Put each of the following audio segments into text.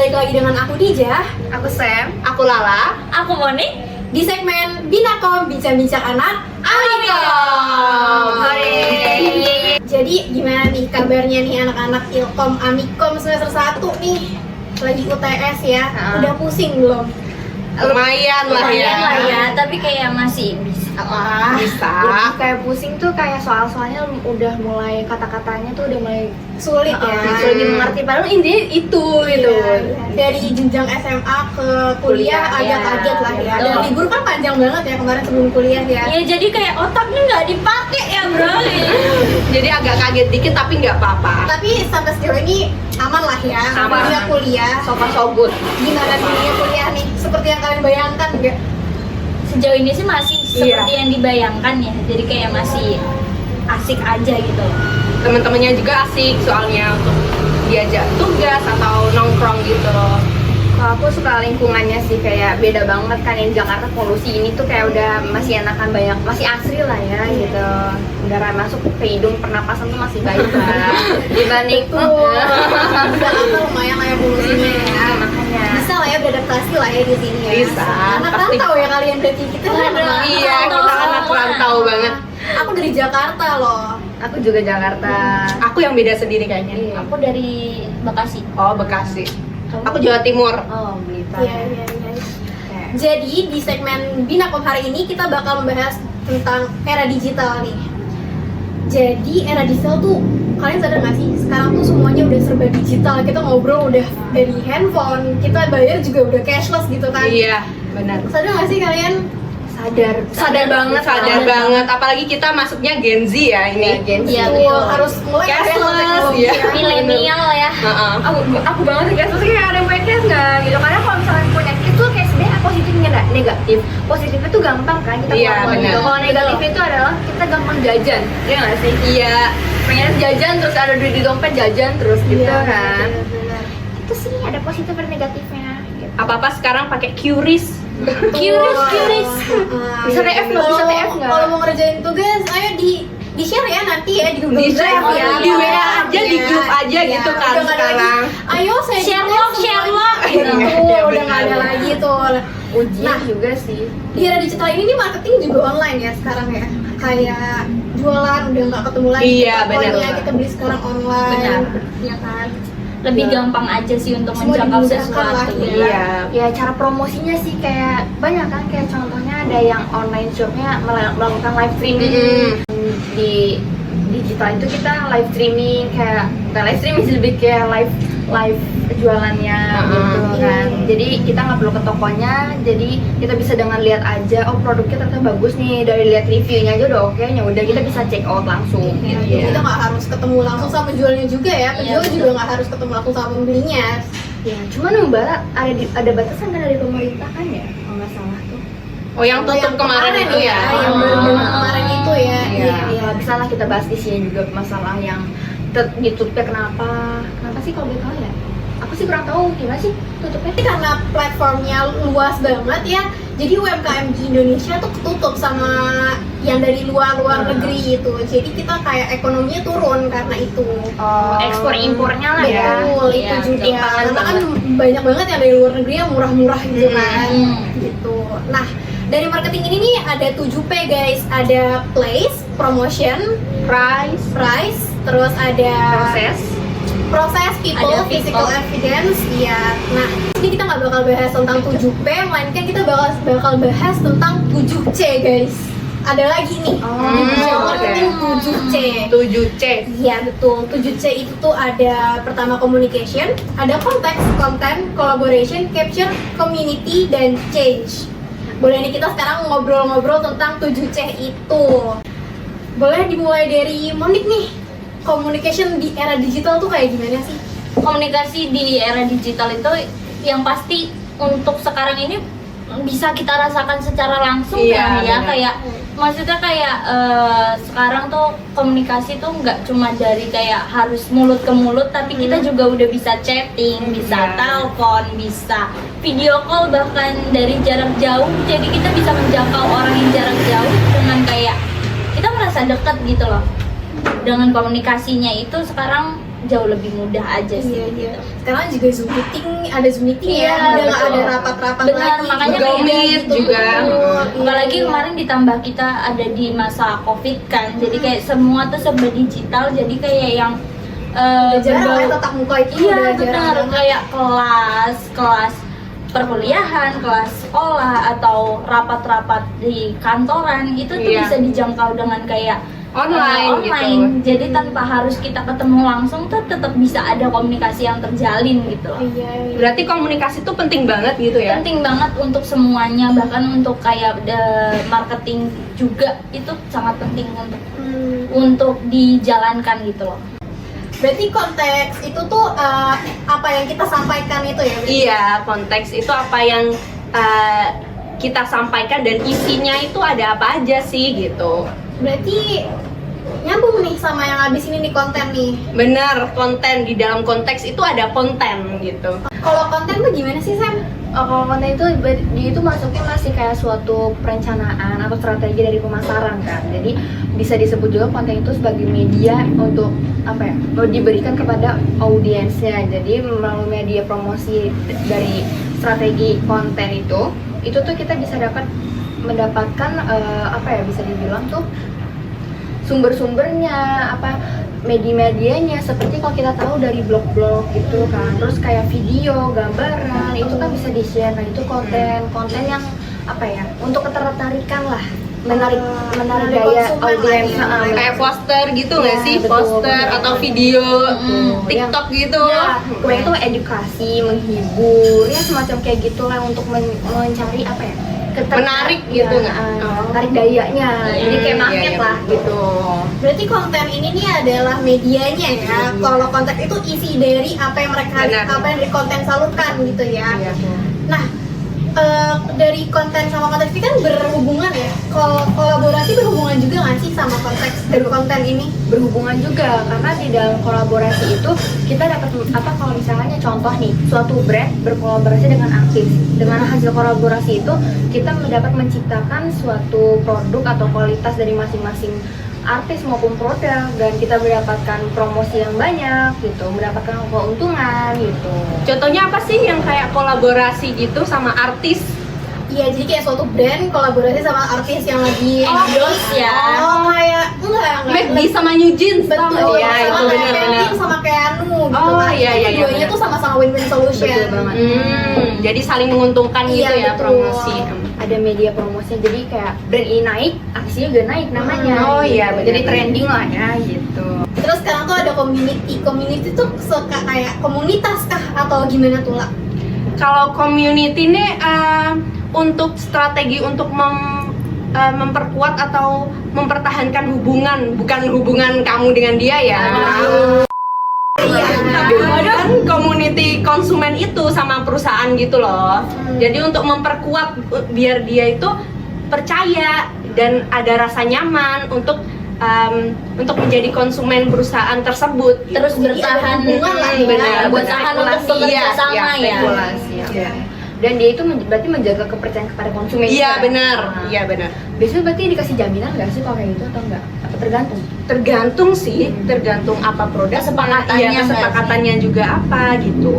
balik lagi dengan aku Dija, Aku Sam. Aku Lala. Aku Moni. di segmen Binakom Bincang-Bincang Anak Amikom. Jadi gimana nih kabarnya nih anak-anak Ilkom Amikom semester 1 nih? Lagi UTS ya, udah pusing belum? Lumayan lah ya. Lumayan lah ya, tapi kayak masih bisa. Bisa. Lebih kayak pusing tuh kayak soal-soalnya udah mulai kata-katanya tuh udah mulai Sulit ya. lebih mengerti. Padahal intinya itu gitu. Iya. Dari jenjang SMA ke kuliah agak ya. kaget lah ya. Dan Betul. libur kan panjang banget ya kemarin sebelum kuliah ya. Ya jadi kayak otaknya nggak dipakai ya bro. Jadi agak kaget dikit tapi nggak apa-apa. Tapi sampai sejauh ini aman lah ya. Aman. Dunia kuliah. So far so good. Gimana dunia kuliah nih? Seperti yang kalian bayangkan nggak? Sejauh ini sih masih seperti yang dibayangkan ya. Jadi kayak masih asik aja gitu. Teman-temannya juga asik soalnya untuk diajak tugas atau nongkrong gitu. Kalau aku suka lingkungannya sih kayak beda banget kan, yang Jakarta polusi ini tuh kayak udah masih enakan, banyak masih asri lah ya gitu. Udara masuk ke hidung, pernapasan tuh masih baik lah dibanding Jakarta lumayan lah ya polusinya ya. makanya Bisa lah ya beradaptasi lah ya di sini ya. Bisa, Anak pasti. rantau ya kalian berarti kita kan anak Iya, kita anak rantau banget. Aku dari Jakarta loh. aku juga Jakarta. Aku yang beda sendiri kayaknya. Aku dari Bekasi. Oh, Bekasi. Aku Jawa Timur. Oh, Blitar. Iya, iya, iya. Jadi di segmen Binakom hari ini kita bakal membahas tentang era digital nih. Jadi era digital tuh kalian sadar nggak sih? Sekarang tuh semuanya udah serba digital. Kita ngobrol udah dari handphone, kita bayar juga udah cashless gitu kan. Iya, benar. Sadar nggak sih kalian? Sadar banget. Apalagi kita masuknya Gen Z ya ini. Gen Z. Iya, Tuh, betul. harus mulai Cashless, teknologi iya. ya. Milenial ya. Heeh. Aku banget sih kayak kayak ada yang punya case nggak gitu, karena kalau misalnya punya case tuh kayak sebenarnya positifnya nggak negatif. Positifnya tuh gampang kan kita Iya, keluar benar. gitu. Kalau negatifnya itu adalah kita gampang jajan, ya nggak sih? Iya. Pengen jajan terus ada duit di dompet, jajan terus gitu Iya, kan. benar-benar. Itu sih ada positif dan negatifnya. Gitu. Apa-apa sekarang pakai QRIS. Curious. Bisa TF nggak? Bisa TF nggak? Kalau mau ngerjain tugas, ayo di share ya nanti ya di Google Di Drive share, ya. di WA aja, di grup aja Iya, gitu kan udah nggak ada sekarang. lagi, ayo saya Sherlock gitu. Iya, Udah nggak ada benar. lagi tuh. Ujian Nah, juga sih. di era digital ini nih marketing juga online ya sekarang ya. Kayak jualan udah nggak ketemu lagi. Iya, Pokoknya benar. kita beli sekarang online. Benar. Iya kan. Lebih Iya. gampang aja sih untuk Semua menjangkau dimudahkan sesuatu. lah, ya. Iya. Ya cara promosinya sih kayak banyak kan, kayak contohnya ada yang online shopnya melakukan live streaming. Di digital itu kita live streaming, kayak bukan live streaming sih, lebih kayak live jualannya gitu kan. Jadi kita nggak perlu ke tokonya, jadi kita bisa dengan lihat aja, oh produknya ternyata bagus nih, dari lihat reviewnya aja udah oke, ya udah kita bisa check out langsung. Iya, Gitu. jadi kita nggak harus ketemu langsung sama penjualnya juga ya. Penjual Iya, juga nggak harus ketemu langsung sama pembelinya. Ya, cuman Mbak ada batasan kan dari pemerintah kan ya, kalau nggak salah tuh. Oh, yang tutup kemarin itu ya. Yang baru kemarin itu ya. Iya, kalau bisa lah kita bahas di sini juga masalah yang ditutupnya kenapa sih kalau boleh tahu ya? Aku sih kurang tahu gimana sih tutupnya. Tapi karena platformnya luas banget ya, jadi UMKM di Indonesia tuh ketutup sama yang dari luar negeri itu. Jadi kita kayak ekonominya turun karena itu. Ekspor impornya lah ya. Betul, itu Iya, juga. betul. Karena kan banyak banget yang dari luar negeri yang murah-murah gitu kan. Gitu. Nah, dari marketing ini nih ada 7P guys. Ada place, promotion, price, terus ada proses, people, Ada physical people. evidence, iya. Nah, ini kita nggak bakal bahas tentang 7P, melainkan kita bakal bahas tentang 7C guys. Ada lagi nih, digital marketing 7C. 7C. Iya betul, 7C itu tuh ada pertama communication, ada konteks, content, collaboration, capture, community, dan change. Boleh nih kita sekarang ngobrol-ngobrol tentang 7C itu. Boleh dimulai dari Monik nih. Communication di era digital tuh kayak gimana sih? Komunikasi di era digital itu yang pasti untuk sekarang ini bisa kita rasakan secara langsung Iya, kan ya, benar. kayak maksudnya kayak sekarang tuh komunikasi tuh nggak cuma dari kayak harus mulut ke mulut, tapi kita juga udah bisa chatting, bisa Iya. telepon, bisa video call, bahkan dari jarak jauh. Jadi kita bisa menjangkau orang yang jarak jauh dengan kayak kita merasa dekat gitu loh. Dengan komunikasinya itu sekarang jauh lebih mudah aja sih. Iya, iya. Gitu. Sekarang juga Zoom meeting, ada Zoom meeting Iya, ya, udah nggak betul. ada rapat-rapat Benar, lagi. makanya Google kayak Meet gitu juga. Betul. Apalagi Iya, iya. kemarin ditambah kita ada di masa COVID kan, jadi kayak semua tuh serba digital, jadi kayak yang Udah jarang berbau- ya tatap muka itu iya udah jarang benar, banget. kayak kelas perkuliahan, kelas sekolah atau rapat-rapat di kantoran itu tuh Iya. bisa dijangkau dengan kayak Online gitu. Jadi tanpa harus kita ketemu langsung tuh tetap bisa ada komunikasi yang terjalin gitu loh. Iya, iya. Berarti komunikasi tuh penting banget gitu ya. Penting banget untuk semuanya, bahkan untuk kayak marketing juga itu sangat penting untuk dijalankan gitu loh. Berarti konteks itu tuh apa yang kita sampaikan itu ya? berarti? Iya, konteks itu apa yang kita sampaikan dan isinya itu ada apa aja sih gitu. Berarti nyambung nih sama yang abis ini nih konten nih. Bener, konten di dalam konteks itu ada konten gitu. Kalau konten tuh gimana sih Sam? Kalau konten itu dia itu masuknya masih kayak suatu perencanaan atau strategi dari pemasaran kan. Jadi bisa disebut juga konten itu sebagai media untuk apa ya? Mau diberikan kepada audiensnya. Jadi melalui media promosi dari strategi konten itu tuh kita bisa mendapatkan apa ya, bisa dibilang tuh sumber-sumbernya, apa media-medianya, seperti kalau kita tahu dari blog-blog gitu kan, terus kayak video, gambaran, itu kan bisa di-share. Nah itu konten yang apa ya, untuk ketertarikan lah, menarik menarik gaya konsumen audiens. lah ya. Kayak poster gitu nggak Iya, sih? betul, Poster betul. atau video TikTok Yang- gitu. Ya, kemudian itu edukasi, menghibur, ya semacam kayak gitulah untuk mencari apa ya, Menarik gitu nggak? tarik dayanya, jadi kayak Iya, magnet iya. lah gitu. Berarti konten ini nih adalah medianya ya. Kalau konteks itu isi dari apa yang mereka Benar. apa yang dari konten salurkan gitu ya. Iya. Nah, dari konten sama konteks ini kan berhubungan ya. Kalau kolaborasi berhubungan juga nggak sih sama konteks dari konten ini? Berhubungan juga, karena di dalam kolaborasi itu kita dapat apa, kalau misalnya contoh nih, suatu brand berkolaborasi dengan artis, dengan hasil kolaborasi itu kita mendapat menciptakan suatu produk atau kualitas dari masing-masing artis maupun produk, dan kita mendapatkan promosi yang banyak gitu, mendapatkan keuntungan gitu. Contohnya apa sih yang kayak kolaborasi gitu sama artis? Iya, jadi kayak suatu brand kolaborasi sama artis yang lagi endorse ya. Oh, kayak enggak. McD sama New Jeans. Betul, Iya, itu sama kayak benar-benar. Pepin sama kayak Anu gitu Oh, kan. iya, iya, iya, Keduanya benar. tuh sama-sama win-win solution. Betul banget. Jadi saling menguntungkan gitu Iya, ya betul. promosi. Ada media promosinya, jadi kayak brand ini naik, aksinya juga naik namanya. Oh, iya, gitu. benar. Jadi trending lah ya gitu. Terus sekarang tuh ada community tuh kayak komunitas kah atau gimana tuh lah? Kalau community ini untuk strategi untuk memperkuat atau mempertahankan hubungan, bukan hubungan kamu dengan dia ya. Iya. Tapi kan community konsumen itu sama perusahaan gitu loh. Jadi untuk memperkuat biar dia itu percaya dan ada rasa nyaman untuk menjadi konsumen perusahaan tersebut. Terus bertahan, hubungan lah ya. benar, bertahan untuk spekulasi. bekerja Iya, sama iya, ya. spekulasi, Iya. Dan dia itu berarti menjaga kepercayaan kepada konsumen. Iya juga. benar, Nah, iya benar. biasanya berarti dikasih jaminan nggak sih kalau kayak gitu atau enggak? Apa tergantung? Tergantung sih, tergantung apa produk, Kesepakatannya iya, nggak kesepakatannya juga apa gitu.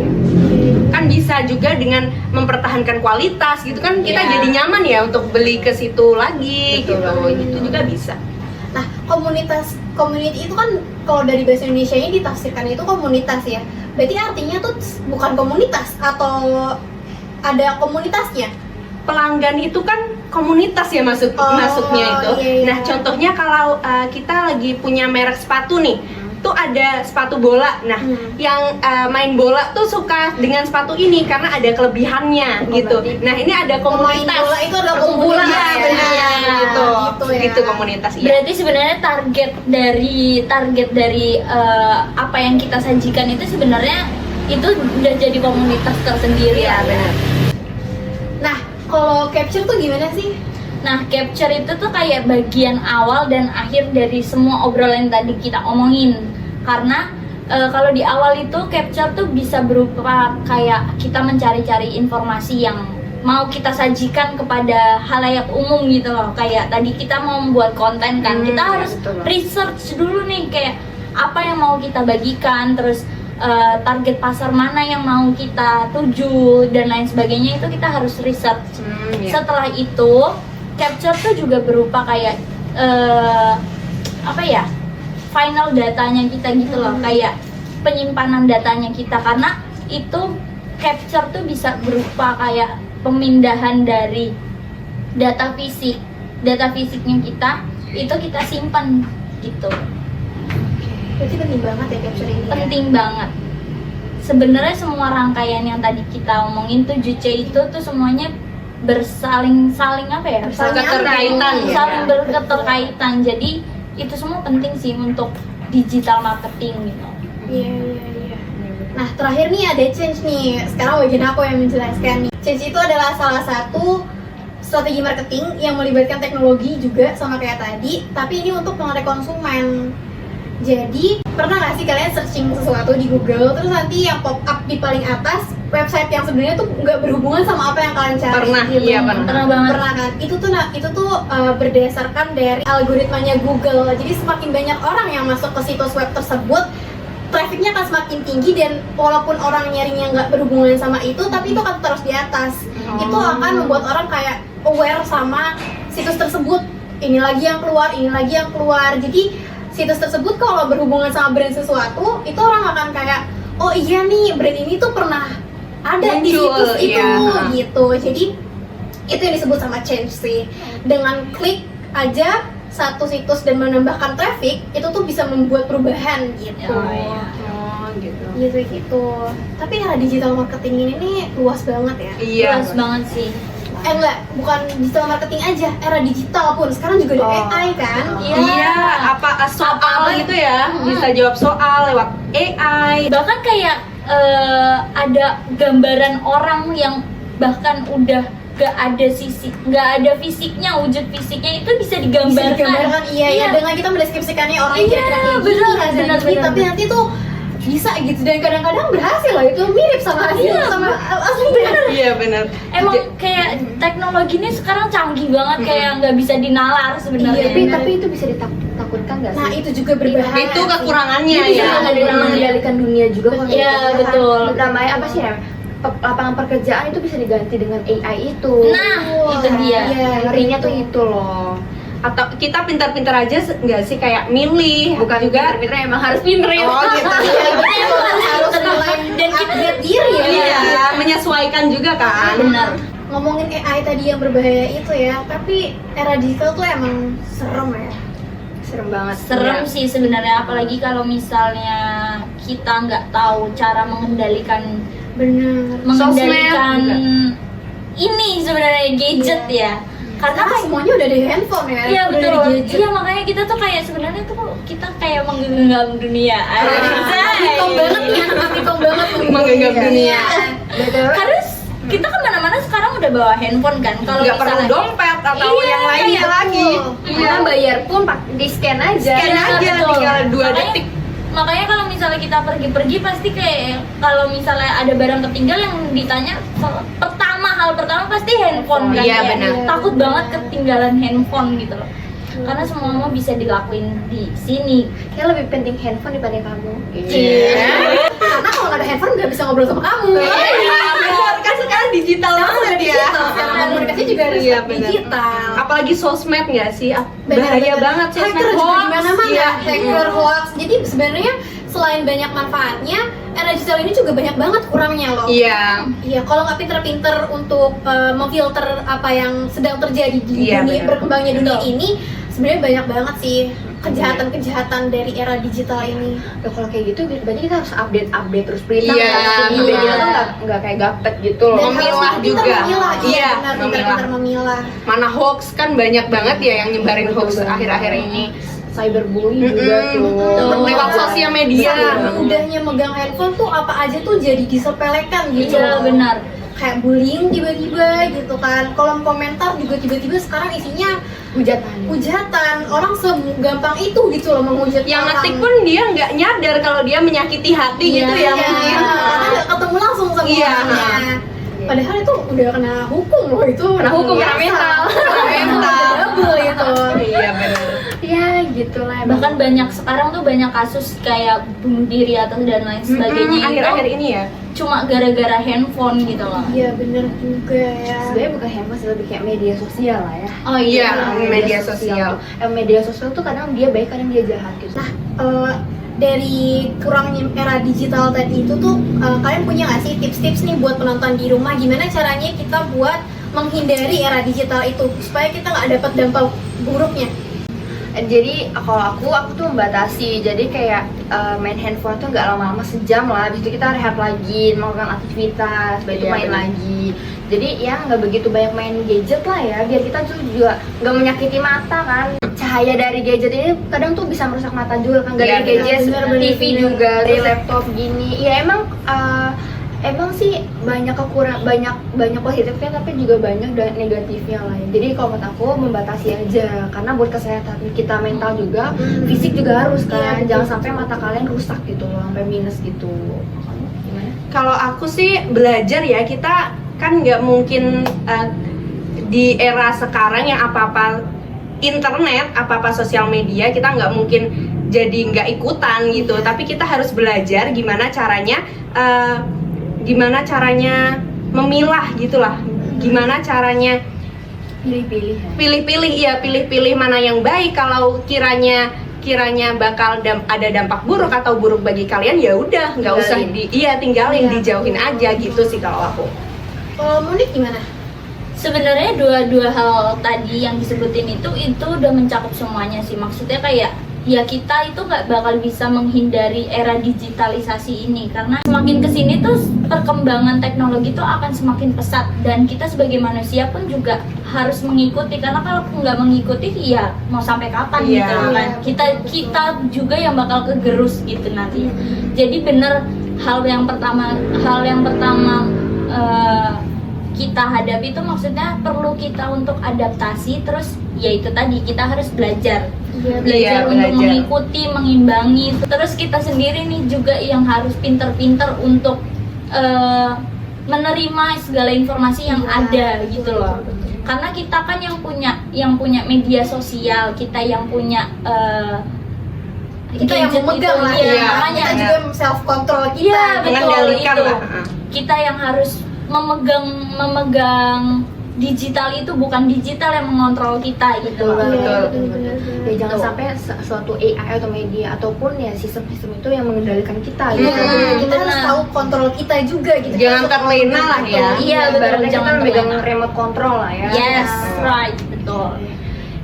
Kan bisa juga dengan mempertahankan kualitas gitu kan, kita Iya. jadi nyaman ya untuk beli ke situ lagi Betul gitu. banget. Gitu juga bisa. Nah, community itu kan kalau dari bahasa Indonesia-nya ditafsirkan itu komunitas ya. Berarti artinya tuh bukan komunitas atau ada komunitasnya? Pelanggan itu kan komunitas ya masuknya itu. Iya, iya. Nah, contohnya kalau kita lagi punya merek sepatu nih, tuh ada sepatu bola. Nah, yang main bola tuh suka dengan sepatu ini karena ada kelebihannya gitu. berarti Nah, ini ada Pemain komunitas. bola itu adalah Kumpulan, komunitas, ya, benar. gitu. Gitu ya. Gitu komunitas ya. Berarti sebenarnya target dari apa yang kita sajikan itu sebenarnya itu udah jadi komunitas tersendiri Iya, ya. benar. Nah, kalau capture tuh gimana sih? Nah, capture itu tuh kayak bagian awal dan akhir dari semua obrolan yang tadi kita omongin. Karena kalau di awal itu capture tuh bisa berupa kayak kita mencari-cari informasi yang mau kita sajikan kepada halayak umum gitu loh. Kayak tadi kita mau membuat konten kan, kita harus betul banget. research dulu nih kayak apa yang mau kita bagikan, terus target pasar mana yang mau kita tuju dan lain sebagainya, itu kita harus research. Setelah itu capture tuh juga berupa kayak apa ya, final datanya kita gitu loh, kayak penyimpanan datanya kita, karena itu capture tuh bisa berupa kayak pemindahan dari data fisiknya kita, itu kita simpan gitu. Berarti penting banget ya capture ini. Penting banget. Sebenarnya semua rangkaian yang tadi kita omongin 7C itu tuh semuanya saling apa ya? Keterkaitan. Saling berketerkaitan. Jadi itu semua penting sih untuk digital marketing gitu. Iya. Nah, terakhir nih ada change nih. Sekarang bagian aku yang menjelaskan nih. Change itu adalah salah satu strategi marketing yang melibatkan teknologi juga sama kayak tadi, tapi ini untuk menarik konsumen. Jadi, pernah nggak sih kalian searching sesuatu di Google, terus nanti yang pop up di paling atas website yang sebenarnya tuh nggak berhubungan sama apa yang kalian cari? Pernah, gitu. iya pernah. Pernah banget. Pernah kan? Itu tuh berdasarkan dari algoritmanya Google. Jadi semakin banyak orang yang masuk ke situs web tersebut, trafficnya akan semakin tinggi, dan walaupun orang nyarinya nggak berhubungan sama itu, tapi itu akan terus di atas. Itu akan membuat orang kayak aware sama situs tersebut. Ini lagi yang keluar. Jadi situs tersebut kalau berhubungan sama brand sesuatu, itu orang akan kayak, oh iya nih, brand ini tuh pernah ada di situs itu, gitu. Jadi itu yang disebut sama change sih. Dengan klik aja satu situs dan menambahkan traffic, itu tuh bisa membuat perubahan gitu. Gitu. Tapi era digital marketing ini nih luas banget ya. Iya. Luas banget sih. Enggak, bukan digital marketing aja, era digital pun sekarang juga ada AI kan. Iya, apa soal gitu ya, bisa jawab soal lewat AI. Bahkan kayak ada gambaran orang yang bahkan udah gak ada fisiknya, wujud fisiknya itu bisa digambarkan. Iya, dengan kita mendeskripsikannya orang yang kira-kira kayak gini, benar. tapi nanti tuh bisa gitu, dan kadang-kadang berhasil loh, itu mirip sama hasil sama aslinya. Iya benar. Emang kayak teknologi ini sekarang canggih banget, kayak nggak bisa dinalar sebenarnya. Iya, tapi itu bisa ditakutkan nggak sih? Nah, itu juga berbahaya. Itu kekurangannya Dia bisa ya. mengendalikan dunia juga. Iya, betul. Namanya apa sih ya? Lapangan pekerjaan itu bisa diganti dengan AI itu. Nah, itu dia. Iya, Ngerinya tuh itu loh. Atau kita pintar-pintar aja nggak sih, kayak milih, Bukan juga pinter-pinter, emang harus pinter ya. Oh gitu. harus mulai dan update diri ya. Iya, menyesuaikan juga kan. Benar. Ngomongin AI tadi yang berbahaya itu ya, tapi era digital tuh emang serem ya. Serem banget. Serem sih sebenarnya, apalagi kalau misalnya kita nggak tahu cara mengendalikan Sosmed ini sebenarnya gadget ya. Karena Karena semuanya udah ada di handphone ya. iya udah betul. di gadget. Iya, makanya kita tuh kayak sebenarnya tuh kita kayak menggenggam dunia. Apikong banget nih, anak apikong banget Menggenggam dunia. Karena kita kemana-mana sekarang udah bawa handphone kan. Kalau Nggak perlu misalnya dompet atau Iya, yang lainnya kayak lagi. Karena bayar pun di scan aja. Scan Iya, aja, betul. tinggal 2 Makanya- detik. Makanya kalau misalnya kita pergi-pergi pasti kayak kalau misalnya ada barang ketinggal yang ditanya hal pertama pasti handphone kan. Iya, Kayak benar. takut banget ketinggalan handphone gitu loh. Karena semua bisa dilakuin di sini. Kayak lebih penting handphone dibanding kamu. Karena kalau nggak ada handphone nggak bisa ngobrol sama kamu. Iya, benar. Kan sekarang digital banget ya. Sekarang komunikasi juga harus Iya, benar. digital. Apalagi sosmed nggak sih? Bahaya Benar-benar. banget sosmed. Hacker juga Hoax. di mana-mana. Iya. Hacker, hoax. Jadi sebenarnya selain banyak manfaatnya, era digital ini juga banyak banget kurangnya loh. Iya. Iya, kalau nggak pinter-pinter untuk memfilter apa yang sedang terjadi di Iya, dunia benar. berkembangnya dunia ini, sebenarnya banyak banget sih kejahatan-kejahatan dari era digital ini. Ya kalau kayak gitu berarti kita harus update terus berita. Iya, Berita benar. kita tuh nggak kayak gaptek gitu loh. Dan memilah harus pintar juga. memilah. Iya, Iya, benar, pintar-pintar memilah. memilah. Mana hoax kan banyak banget ya yang nyebarin hoax Betul. akhir-akhir ini. Cyberbullying juga tuh. Lewat sosial media. Mudahnya megang handphone tuh apa aja tuh jadi disepelekan gitu. Iya, benar. Kayak bullying tiba-tiba gitu kan. Kolom komentar juga tiba-tiba sekarang isinya hujatan. Orang segampang itu gitu loh menghujat Yang orang. ngetik pun dia nggak nyadar kalau dia menyakiti hati gitu ya Iya, mungkin. karena nggak ketemu langsung sama Iya. orangnya. Padahal itu udah kena hukum loh itu. Kena hukum, Biasa. kena mental. Kena mental. Double itu. Iya benar. Ya gitu gitu lah. Bahkan banyak sekarang tuh banyak kasus kayak bunuh diri atau dan lain sebagainya itu Akhir-akhir ini ya. cuma gara-gara handphone gitu loh. Iya bener juga ya. Sebenarnya bukan handphone sih, lebih kayak media sosial lah ya. Oh Iya, iya. media sosial. Media sosial tuh kadang dia baik, kadang dia jahat gitu. Dari kurangnya era digital tadi itu tuh kalian punya nggak sih tips-tips nih buat penonton di rumah gimana caranya kita buat menghindari era digital itu supaya kita nggak dapat dampak buruknya? Jadi kalau aku tuh membatasi. Jadi kayak main handphone tuh nggak lama-lama, sejam lah. Habis itu kita rehat lagi, melakukan aktivitas, baru itu Iya, main benar. lagi. Jadi ya nggak begitu banyak main gadget lah ya, biar kita tuh juga nggak menyakiti mata kan. Cahaya dari gadget ini kadang tuh bisa merusak mata juga kan, Iya, dari gadget, benar, TV benar. juga, dari laptop gini. Ya emang sih banyak banyak positifnya tapi juga banyak negatifnya lah ya. Jadi kalau menurut aku membatasi aja, karena buat kesehatan kita mental juga, fisik juga harus kan. Iya, Jangan betul. sampai mata kalian rusak gitu loh, sampai minus gitu. Gimana? Kalau aku sih belajar ya, kita kan nggak mungkin di era sekarang yang apa-apa internet, apa-apa sosial media, kita nggak mungkin jadi nggak ikutan gitu. Tapi kita harus belajar gimana caranya memilah gitulah, gimana caranya Pilih-pilih ya. pilih-pilih mana yang baik. Kalau kiranya bakal ada dampak buruk atau buruk bagi kalian, ya udah nggak usah tinggalin, Iya. dijauhin aja gitu sih kalau aku. Kalau Munik gimana? Sebenarnya dua hal tadi yang disebutin itu udah mencakup semuanya sih. Maksudnya kayak ya kita itu nggak bakal bisa menghindari era digitalisasi ini karena semakin kesini tuh perkembangan teknologi tuh akan semakin pesat dan kita sebagai manusia pun juga harus mengikuti, karena kalau nggak mengikuti ya mau sampai kapan Iya. gitu kan. Kita juga yang bakal kegerus gitu nanti. Jadi bener hal yang pertama kita hadapi itu maksudnya perlu kita untuk adaptasi, terus yaitu tadi kita harus belajar Iya, untuk belajar. mengikuti, mengimbangi. Terus kita sendiri nih juga yang harus pinter-pinter untuk menerima segala informasi yang ada gitu loh. Karena kita kan yang punya media sosial, kita yang punya Kita yang gadget memegang itu, lah iya, ya. makanya. Kita juga self control kita. Iya, betul Mengendalikan itu. lah. Kita yang harus memegang digital itu, bukan digital yang mengontrol kita gitu loh. Betul. Benar-benar. Ya jangan sampai suatu AI atau media ataupun ya sistem-sistem itu yang mengendalikan kita gitu. Kita harus Benar. tahu kontrol kita juga gitu. Jangan terlena lah ya. Iya, betul, Ibaratnya kita jangan memegang terlena. remote control lah ya. Yes, right, betul.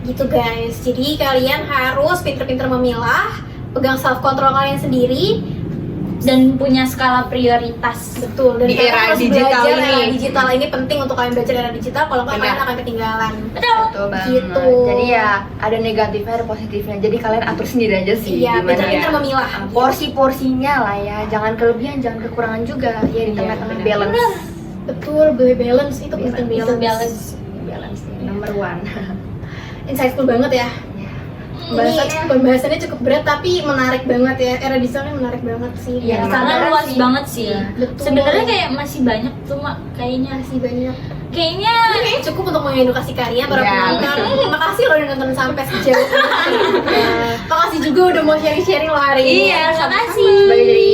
Gitu guys. Jadi kalian harus pinter-pinter memilah, pegang self control kalian sendiri. Dan punya skala prioritas. Betul. Dan Di kalian era harus digital belajar ini. era digital ini penting untuk kalian belajar era digital. Kalau nggak Benar. kalian akan ketinggalan. Betul. Betul banget. Gitu. Jadi ya ada negatifnya, ada positifnya. Jadi kalian atur sendiri aja sih. Iya, gimana pinter-pinter ya. memilah. Porsi-porsinya lah ya. Jangan kelebihan, jangan kekurangan juga. Ya di Iya, tengah-tengah benar. balance. Betul, boleh balance itu penting Itu balance. Balance number one. Insightful banget ya. Pembahasannya cukup berat tapi menarik banget ya. Era digitalnya menarik banget sih. Iya, Dan Karena Benar luas sih. banget sih. Iya. Betul. Sebenarnya kayak masih banyak, cuma kayaknya masih banyak. kayaknya Ini kayaknya cukup untuk mengedukasi kalian para Iya. penonton. Makasih loh udah nonton sampai sejauh ini. Makasih juga udah mau sharing-sharing lo hari ini. Iya, makasih. Sebagai dari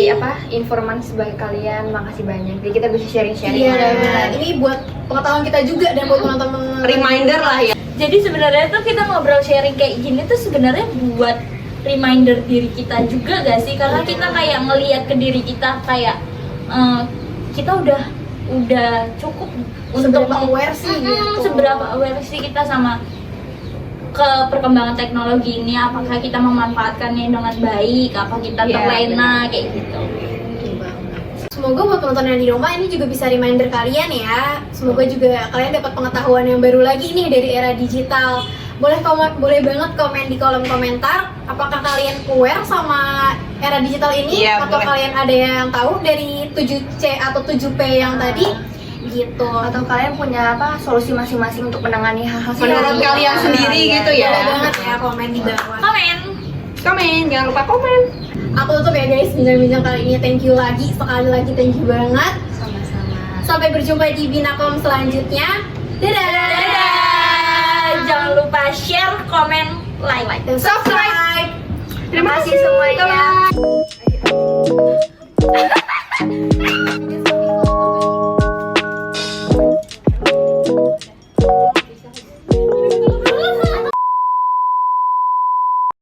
informasi sebagai kalian, makasih banyak. Jadi kita bisa sharing-sharing. Iya, lah. benar. Ini buat pengetahuan kita juga dan buat penonton. Reminder lah ya. jadi sebenarnya tuh kita ngobrol sharing kayak gini tuh sebenarnya buat reminder diri kita juga gak sih? Karena kita kayak ngelihat ke diri kita kayak kita udah cukup untuk Seberapa aware sih gitu. seberapa aware sih kita sama ke perkembangan teknologi ini, apakah kita memanfaatkannya dengan baik, apa kita Iya, terlena kayak gitu. Semoga buat penonton yang di rumah ini juga bisa reminder kalian ya. Semoga juga kalian dapat pengetahuan yang baru lagi nih dari era digital. Boleh banget komen di kolom komentar apakah kalian aware sama era digital ini, Iya, atau boleh. kalian ada yang tahu dari 7C atau 7P yang tadi gitu. Atau kalian punya solusi masing-masing untuk menangani hal-hal Menurut seperti kalian ini? sendiri Iya, gitu ya. Boleh banget ya komen di bawah. Komen. Komen, jangan lupa komen. Aku tutup ya guys bincang-bincang kali ini. Thank you lagi, sekali lagi thank you banget. Sama-sama. Sampai berjumpa di Binakom selanjutnya. Dadah. Dadah. Jangan lupa share, komen, like. Dan subscribe. Terima kasih semuanya. semuanya.